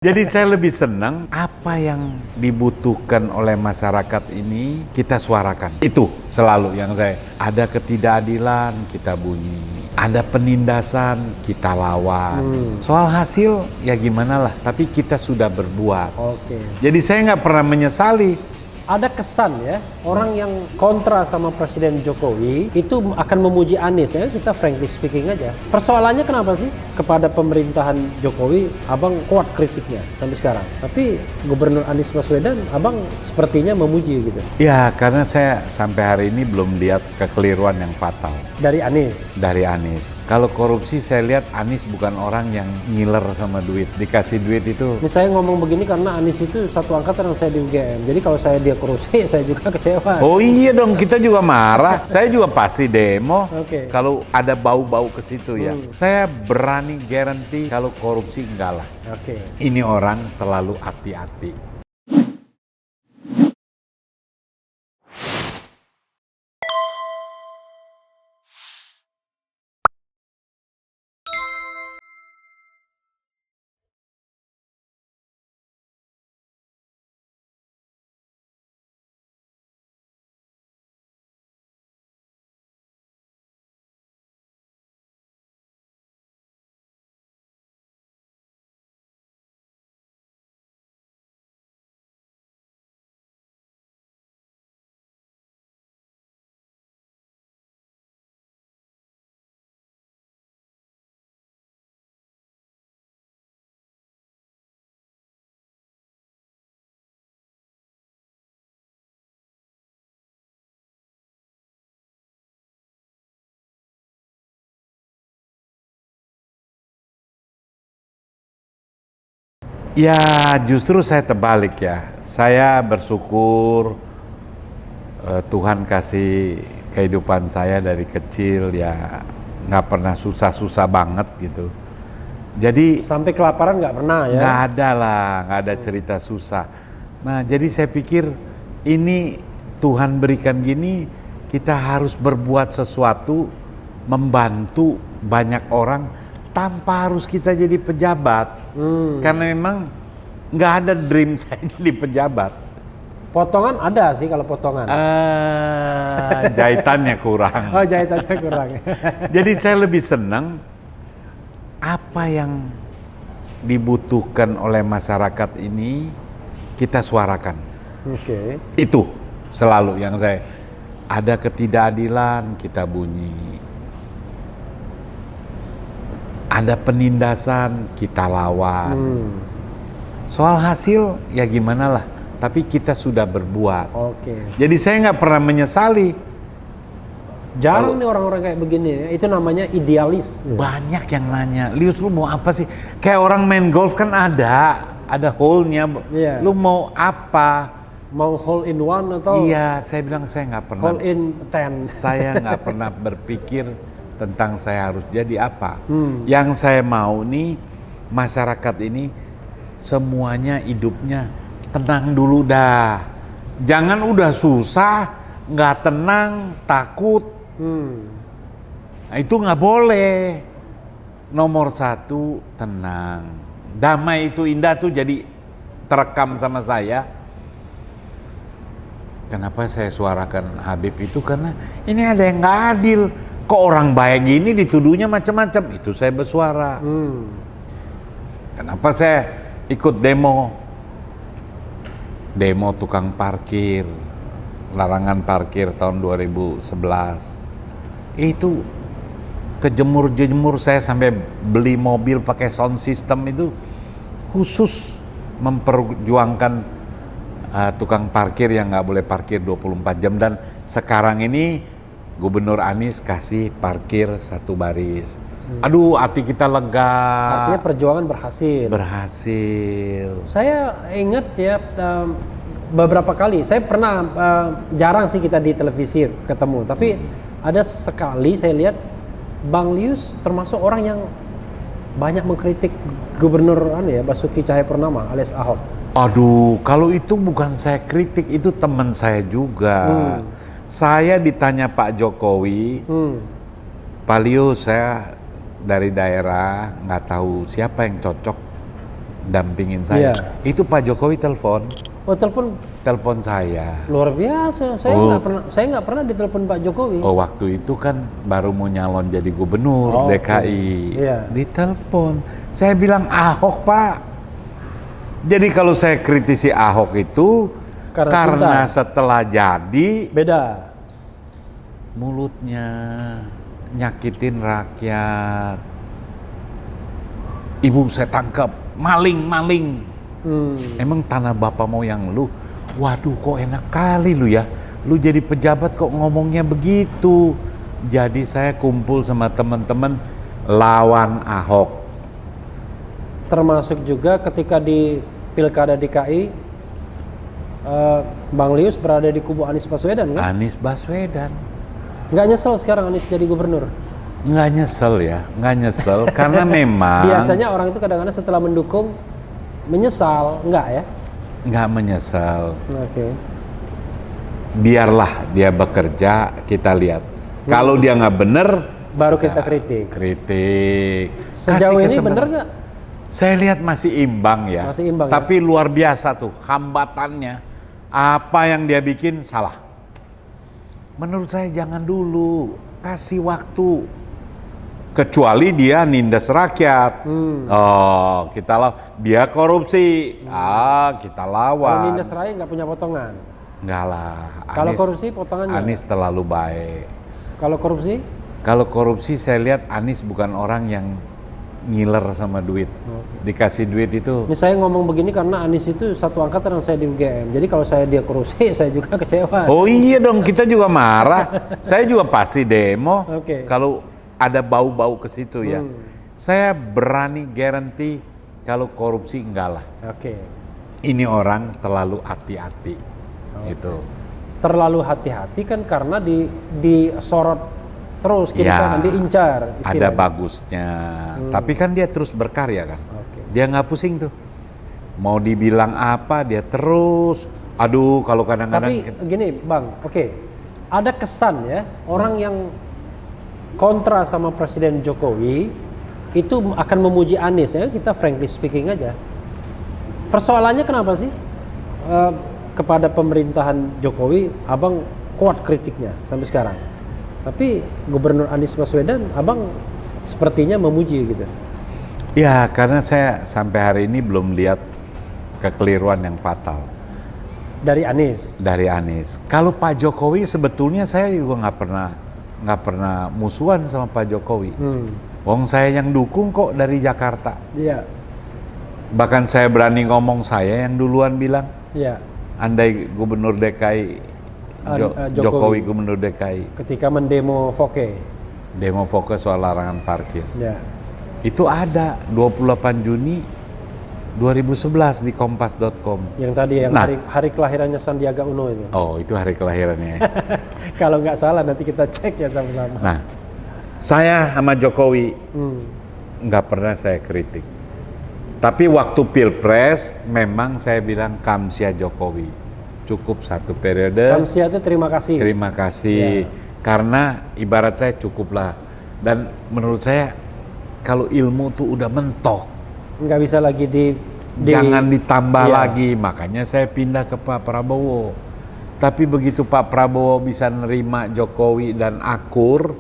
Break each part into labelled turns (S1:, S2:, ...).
S1: Jadi saya lebih senang apa yang dibutuhkan oleh masyarakat ini kita suarakan. Itu selalu yang saya, ada ketidakadilan kita bunyi, ada penindasan kita lawan. Soal hasil ya gimana lah, tapi kita sudah berbuat.
S2: Oke.
S1: Jadi saya nggak pernah menyesali.
S2: Ada kesan ya, orang yang kontra sama Presiden Jokowi itu akan memuji Anies ya, kita frankly speaking aja. Persoalannya kenapa sih kepada pemerintahan Jokowi, abang kuat kritiknya sampai sekarang. Tapi Gubernur Anies Baswedan, abang sepertinya memuji gitu.
S1: Ya karena saya sampai hari ini belum lihat kekeliruan yang fatal.
S2: Dari Anies?
S1: Dari Anies. Kalau korupsi saya lihat Anies bukan orang yang ngiler sama duit. Dikasih duit itu.
S2: Ini saya ngomong begini karena Anies itu satu angkatan dengan saya di UGM. Jadi kalau saya dia korupsi, saya juga kecewa.
S1: Oh iya dong, kita juga marah. Saya juga pasti demo.
S2: Oke.
S1: Kalau ada bau-bau ke situ ya. Saya berani guarantee kalau korupsi enggak lah.
S2: Oke.
S1: Ini orang terlalu hati-hati. Ya justru saya terbalik ya. Saya bersyukur Tuhan kasih kehidupan saya dari kecil ya nggak pernah susah-susah banget gitu. Jadi
S2: Sampai kelaparan nggak pernah ya?
S1: nggak ada lah, nggak ada cerita susah. Nah jadi saya pikir ini Tuhan berikan gini, kita harus berbuat sesuatu, membantu banyak orang tanpa harus kita jadi pejabat. Karena memang nggak ada dream saya jadi pejabat.
S2: Potongan ada sih kalau potongan.
S1: Jahitannya kurang.
S2: Oh, jahitannya kurang.
S1: Jadi saya lebih senang apa yang dibutuhkan oleh masyarakat ini kita suarakan.
S2: Oke.
S1: Itu selalu yang saya, ada ketidakadilan kita bunyi, ada penindasan kita lawan. Soal hasil ya gimana lah, tapi kita sudah berbuat.
S2: Oke.
S1: Jadi saya nggak pernah menyesali.
S2: Jarang nih orang-orang kayak begini ya. Itu namanya idealis.
S1: Banyak yang nanya, Lius lu mau apa sih? Kayak orang main golf kan ada hole-nya.
S2: Iya.
S1: Lu mau apa?
S2: Mau hole in one atau
S1: Iya, saya bilang saya nggak pernah.
S2: hole in 10?
S1: Saya nggak pernah berpikir tentang saya harus jadi apa. Yang saya mau nih masyarakat ini semuanya hidupnya tenang dulu dah. Jangan udah susah, nggak tenang, takut. Nah, itu nggak boleh. Nomor satu tenang. Damai itu indah tuh jadi terekam sama saya. Kenapa saya suarakan Habib itu? Karena ini ada yang nggak adil. Kok orang baik gini dituduhnya macam-macam. Itu saya bersuara. Kenapa saya ikut demo tukang parkir, larangan parkir tahun 2011. Itu kejemur-jemur, saya sampai beli mobil pakai sound system itu khusus memperjuangkan tukang parkir yang nggak boleh parkir 24 jam. Dan sekarang ini Gubernur Anies kasih parkir satu baris. Aduh, hati kita lega.
S2: Artinya perjuangan berhasil.
S1: Berhasil.
S2: Saya ingat ya beberapa kali. Saya pernah jarang sih kita di televisi ketemu. Tapi ada sekali saya lihat Bang Lius termasuk orang yang banyak mengkritik Gubernur Basuki Cahayapurnama alias Ahok.
S1: Aduh, kalau itu bukan saya kritik, itu teman saya juga. Saya ditanya Pak Jokowi, Pak Lius, saya dari daerah nggak tahu siapa yang cocok dampingin saya.
S2: Iya.
S1: Itu Pak Jokowi telepon
S2: Oh, telepon
S1: saya.
S2: luar biasa. Saya nggak pernah ditelepon Pak Jokowi.
S1: Oh, waktu itu kan baru mau nyalon jadi gubernur
S2: Oh,
S1: DKI.
S2: Iya.
S1: Ditelepon. Saya bilang Ahok, Pak. Jadi kalau saya kritisi Ahok itu karena setelah jadi
S2: Beda.
S1: mulutnya nyakitin rakyat. Ibu saya tangkap, maling. Emang tanah bapak moyang lu, waduh kok enak kali lu ya. Lu jadi pejabat kok ngomongnya begitu. Jadi saya kumpul sama teman-teman lawan Ahok.
S2: Termasuk juga ketika di Pilkada DKI, Bang Lius berada di kubu Anies Baswedan kan?
S1: Anies Baswedan.
S2: Nggak nyesel sekarang Anies jadi gubernur?
S1: Nggak nyesel karena memang
S2: Biasanya orang itu kadang-kadang setelah mendukung menyesal, enggak ya?
S1: nggak menyesal.
S2: Oke.
S1: Biarlah dia bekerja, kita lihat. Kalau dia nggak bener,
S2: Baru kita kritik. Sejauh
S1: Kasih
S2: ini
S1: kesempatan.
S2: bener nggak?
S1: Saya lihat masih imbang ya.
S2: Masih imbang,
S1: Tapi luar biasa tuh hambatannya. Apa yang dia bikin salah. Menurut saya jangan dulu, kasih waktu. Kecuali dia nindas rakyat. Oh, dia korupsi. Kita
S2: Kalau
S1: lawan.
S2: nindas raya nggak punya potongan.
S1: Enggak lah.
S2: Kalau korupsi potongannya.
S1: Anies terlalu baik.
S2: Kalau korupsi?
S1: Kalau korupsi saya lihat Anies bukan orang yang ngiler sama duit. Dikasih duit itu.
S2: Ini saya ngomong begini karena Anies itu satu angkatan dengan saya di UGM. Jadi kalau dia korupsi, saya juga kecewa.
S1: Oh iya dong, kita juga marah. Saya juga pasti demo.
S2: Oke.
S1: Kalau ada bau-bau ke situ ya. Saya berani guarantee kalau korupsi enggak lah.
S2: Oke.
S1: Ini orang terlalu hati-hati. Itu.
S2: Terlalu hati-hati kan karena disorot terus kiri kanan, diincar.
S1: Ada bagusnya. Tapi kan dia terus berkarya kan.
S2: Oke.
S1: Dia nggak pusing tuh. Mau dibilang apa dia terus. Aduh kalau kadang-kadang.
S2: Tapi gini Bang, oke. Ada kesan ya orang yang kontra sama Presiden Jokowi itu akan memuji Anies ya. Kita frankly speaking aja. Persoalannya kenapa sih kepada pemerintahan Jokowi Abang kuat kritiknya sampai sekarang? Tapi Gubernur Anies Baswedan, Abang sepertinya memuji gitu.
S1: Ya, karena saya sampai hari ini belum lihat kekeliruan yang fatal
S2: Dari Anies.
S1: dari Anies. Kalau Pak Jokowi sebetulnya saya juga nggak pernah musuhan sama Pak Jokowi. Wong saya yang dukung kok dari Jakarta.
S2: Iya.
S1: Bahkan saya berani ngomong saya yang duluan bilang.
S2: Iya.
S1: Andai Gubernur DKI Jokowi Gubernur DKI
S2: Ketika mendemo Foke.
S1: demo fokus soal larangan parkir.
S2: Ya.
S1: Itu ada 28 Juni 2011 di kompas.com.
S2: Yang tadi yang hari kelahirannya Sandiaga Uno itu.
S1: Oh, itu hari kelahirannya.
S2: Kalau nggak salah nanti kita cek ya sama-sama.
S1: Nah, saya sama Jokowi nggak pernah saya kritik. Tapi waktu Pilpres memang saya bilang Kamsia Jokowi. Cukup satu periode.
S2: Kamsia itu terima kasih.
S1: Terima kasih. Karena ibarat saya cukuplah. Dan menurut saya kalau ilmu tuh udah mentok.
S2: Nggak bisa lagi
S1: Jangan ditambah lagi. Makanya saya pindah ke Pak Prabowo. Tapi begitu Pak Prabowo bisa nerima Jokowi dan akur,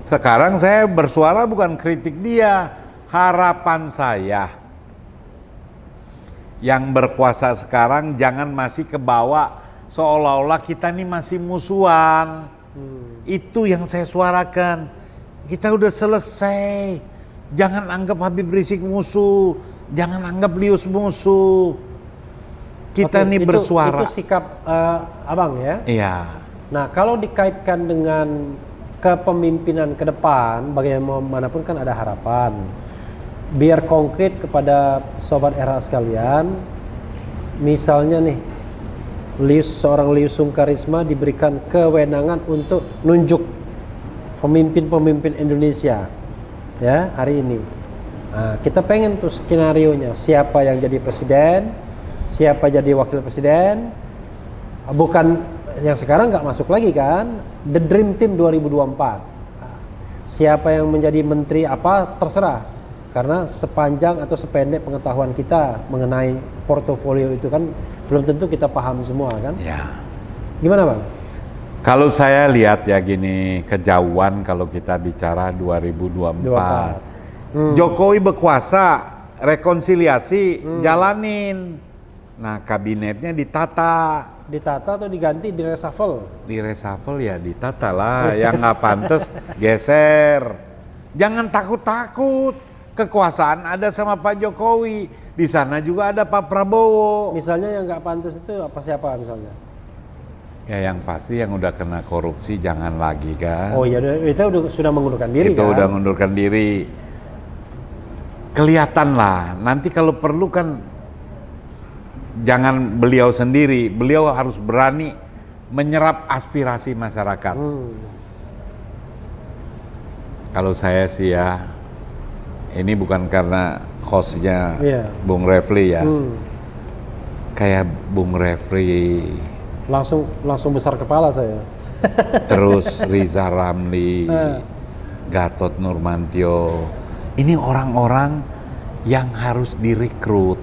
S1: sekarang saya bersuara bukan kritik dia. Harapan saya yang berkuasa sekarang jangan masih kebawa seolah-olah kita ini masih musuhan. Itu yang saya suarakan. Kita udah selesai. Jangan anggap Habib Rizik musuh. Jangan anggap Lius musuh. Kita ini bersuara.
S2: Itu sikap Abang ya?
S1: Iya.
S2: Nah, kalau dikaitkan dengan kepemimpinan ke depan, bagaimanapun kan ada harapan. Biar konkret kepada Sobat RA sekalian, misalnya nih, seorang Lius Sungkarisma diberikan kewenangan untuk nunjuk pemimpin-pemimpin Indonesia ya hari ini. Nah, kita pengen tuh skenarionya, siapa yang jadi presiden, siapa jadi wakil presiden, bukan yang sekarang nggak masuk lagi kan, the dream team 2024. Siapa yang menjadi menteri apa terserah. Karena sepanjang atau sependek pengetahuan kita mengenai portofolio itu kan belum tentu kita paham semua kan.
S1: Ya.
S2: Gimana Bang?
S1: Kalau saya lihat ya gini, kejauhan kalau kita bicara 2024. Jokowi berkuasa, rekonsiliasi, jalanin. Nah, kabinetnya ditata.
S2: Ditata atau diganti, di reshuffle?
S1: Di reshuffle ya ditata lah, yang nggak pantas geser. Jangan takut-takut. Kekuasaan ada sama Pak Jokowi. Di sana juga ada Pak Prabowo.
S2: Misalnya yang nggak pantas itu siapa misalnya?
S1: Ya yang pasti yang udah kena korupsi jangan lagi kan.
S2: Oh iya, itu sudah mengundurkan diri
S1: Itu
S2: kan?
S1: udah mengundurkan diri. Kelihatan lah, nanti kalau perlu kan jangan beliau sendiri, beliau harus berani menyerap aspirasi masyarakat. Kalau saya sih ya, ini bukan karena hostnya Bung Refli ya, kayak Bung Refli,
S2: langsung besar kepala saya.
S1: terus Riza Ramli, Gatot Nurmantio, ini orang-orang yang harus direkrut,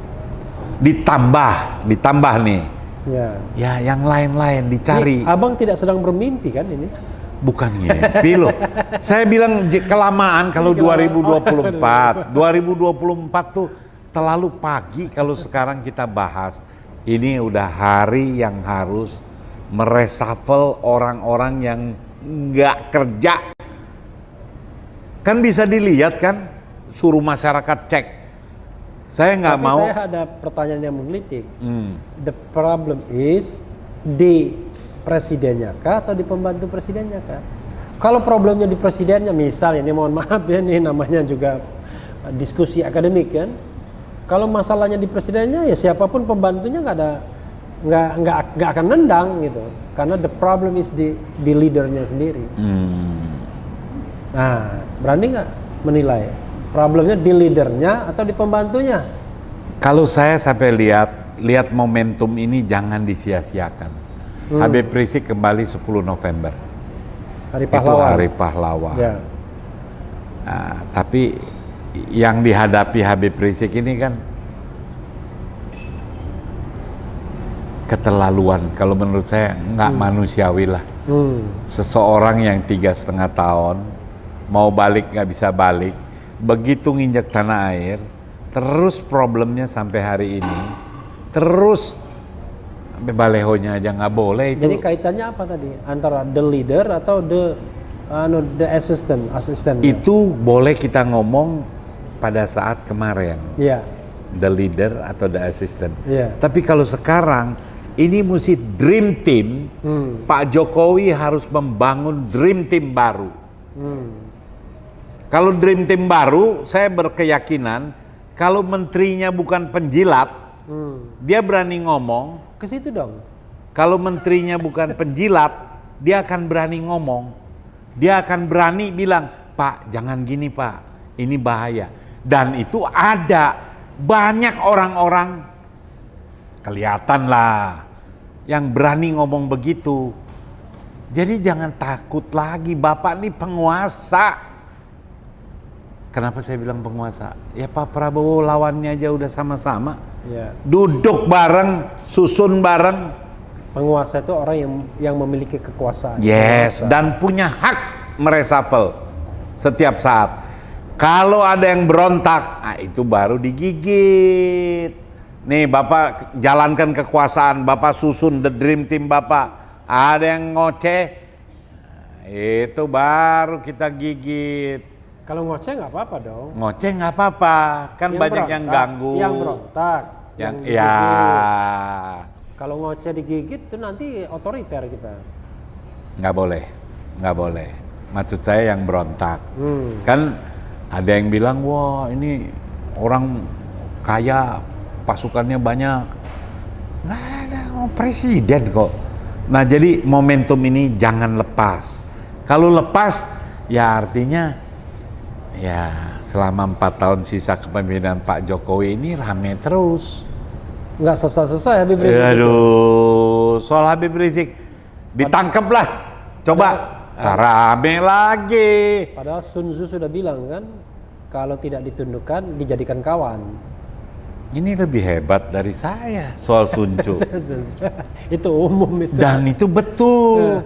S1: ditambah nih. Ya yang lain-lain dicari.
S2: Ini Abang tidak sedang bermimpi kan ini?
S1: Bukan ngimpi loh. Saya bilang kelamaan kalau 2024. 2024 tuh terlalu pagi kalau sekarang kita bahas. Ini udah hari yang harus mereshuffle orang-orang yang nggak kerja. Kan bisa dilihat kan, suruh masyarakat cek. Saya nggak mau.
S2: Tapi saya ada pertanyaan yang menggelitik. The problem is di presidennya kah atau di pembantu presidennya kah? Kalau problemnya di presidennya, misalnya ini mohon maaf ya, ini namanya juga diskusi akademik kan. Kalau masalahnya di presidennya ya siapapun pembantunya nggak akan nendang gitu, karena the problem is di leadernya sendiri. Nah, berani nggak menilai problemnya di leadernya atau di pembantunya?
S1: Kalau saya sampai lihat momentum ini jangan disia-siakan. Habib Rizik kembali 10 November.
S2: Hari Pahlawan.
S1: Itu Hari Pahlawan.
S2: Ya.
S1: Nah, tapi yang dihadapi Habib Rizik ini kan keterlaluan. Kalau menurut saya nggak manusiawi lah. Seseorang yang 3,5 tahun mau balik nggak bisa balik, begitu nginjak tanah air, terus problemnya sampai hari ini, terus sampai balehonya aja nggak boleh itu.
S2: Jadi kaitannya apa tadi antara the leader atau the assistant?
S1: Itu boleh kita ngomong pada saat kemarin.
S2: Iya.
S1: The leader atau the assistant.
S2: Iya.
S1: Tapi kalau sekarang ini mesti dream team. Pak Jokowi harus membangun dream team baru. Kalau dream team baru, saya berkeyakinan kalau menterinya bukan penjilat, dia berani ngomong.
S2: Ke situ dong.
S1: Kalau menterinya bukan penjilat, dia akan berani ngomong. Dia akan berani bilang, Pak, jangan gini Pak, ini bahaya. Dan itu ada banyak orang-orang, kelihatan lah, yang berani ngomong begitu. Jadi jangan takut lagi, Bapak ini penguasa. Kenapa saya bilang penguasa? Ya Pak Prabowo lawannya aja udah sama-sama.
S2: Ya.
S1: Duduk bareng, susun bareng.
S2: Penguasa itu orang yang memiliki kekuasaan.
S1: Yes,
S2: penguasa.
S1: dan punya hak mereshuffle setiap saat. Kalau ada yang berontak, nah itu baru digigit. Nih Bapak jalankan kekuasaan, Bapak susun the dream team Bapak. Ada yang ngoceh, itu baru kita gigit.
S2: Kalau ngoceh nggak apa-apa dong.
S1: Ngoceh nggak apa-apa, kan
S2: Yang
S1: banyak
S2: berontak,
S1: yang ganggu.
S2: Yang berontak.
S1: Yang
S2: digigit.
S1: ya.
S2: Kalau ngoceh digigit itu nanti otoriter kita.
S1: Nggak boleh, nggak boleh. Maksud saya yang berontak. Kan ada yang bilang, wah ini orang kaya, pasukannya banyak. Nggak ada, presiden kok. Nah jadi momentum ini jangan lepas. Kalau lepas, ya artinya ya selama 4 tahun sisa kepemimpinan Pak Jokowi ini rame terus.
S2: Nggak selesai Habib Rizik.
S1: Aduh, soal Habib Rizik ditangkap lah, coba rame lagi.
S2: Padahal Sun Tzu sudah bilang kan, kalau tidak ditundukkan dijadikan kawan.
S1: Ini lebih hebat dari saya soal Sun Tzu.
S2: Itu umum itu.
S1: Dan itu betul.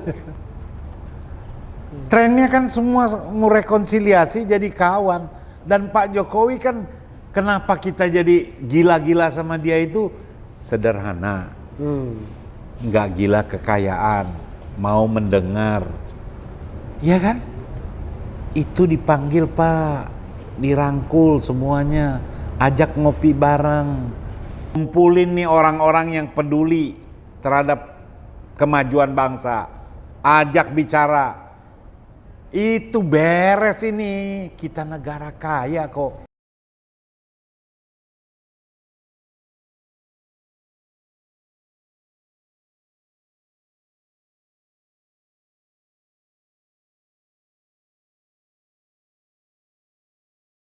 S1: Trennya kan semua mau rekonsiliasi jadi kawan. Dan Pak Jokowi kan kenapa kita jadi gila-gila sama dia itu sederhana. Nggak gila kekayaan, mau mendengar. Iya kan? Itu dipanggil Pak, dirangkul semuanya. Ajak ngopi bareng, kumpulin nih orang-orang yang peduli terhadap kemajuan bangsa, ajak bicara, itu beres ini, kita negara kaya kok.